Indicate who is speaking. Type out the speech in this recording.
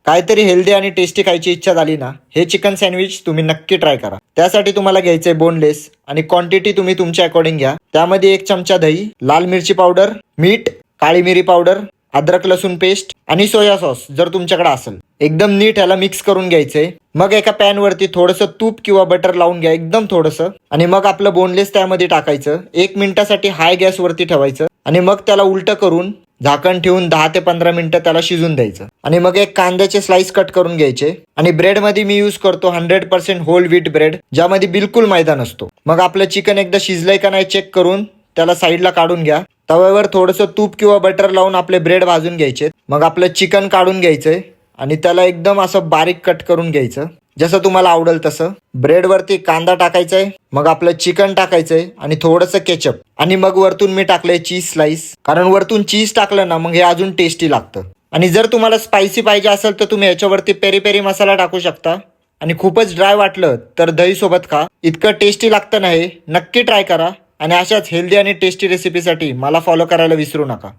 Speaker 1: काहीतरी हेल्दी आणि टेस्टी खायची इच्छा झाली ना, हे चिकन सँडविच तुम्ही नक्की ट्राय करा। त्यासाठी तुम्हाला घ्यायचंय बोनलेस आणि क्वांटिटी तुम्ही तुमच्या अकॉर्डिंग घ्या। त्यामध्ये 1 चमचा दही, लाल मिरची पावडर, मीठ, काळी मिरी पावडर, अद्रक लसूण पेस्ट आणि सोया सॉस जर तुमच्याकडे असेल। एकदम नीट ह्याला मिक्स करून घ्यायचंय। मग एका पॅन वरती थोडंसं तूप किंवा बटर लावून घ्या, एकदम थोडंसं, आणि मग आपलं बोनलेस त्यामध्ये टाकायचं। 1 मिनिटासाठी हाय गॅस वरती ठेवायचं आणि मग त्याला उलट करून झाकण ठेवून 10 ते 15 मिनिटं त्याला शिजून द्यायचं। आणि मग एक कांद्याचे स्लाइस कट करून घ्यायचे आणि ब्रेड मध्ये मी यूज करतो 100% होल व्हीट ब्रेड, ज्यामध्ये बिलकुल मैदा नसतो। मग आपलं चिकन एकदा शिजलंय का नाही चेक करून त्याला साईडला काढून घ्या। तव्यावर थोडंसं तूप किंवा बटर लावून आपले ब्रेड भाजून घ्यायचे। मग आपलं चिकन काढून घ्यायचंय आणि त्याला एकदम असं बारीक कट करून घ्यायचं, जसं तुम्हाला आवडेल तसं। ब्रेड वरती कांदा टाकायचाय, मग आपलं चिकन टाकायचंय आणि थोडंसं केचप, आणि मग वरतून मी टाकलंय चीज स्लाइस, कारण वरतून चीज टाकलं ना मग हे अजून टेस्टी लागतं। आणि जर तुम्हाला स्पायसी पाहिजे असेल तर तुम्ही याच्यावरती पेरी पेरी मसाला टाकू शकता। आणि खूपच ड्राय वाटलं तर दही सोबत खा, इतकं टेस्टी लागतं ना हे। नक्की ट्राय करा आणि अशाच हेल्दी आणि टेस्टी रेसिपीसाठी मला फॉलो करायला विसरू नका।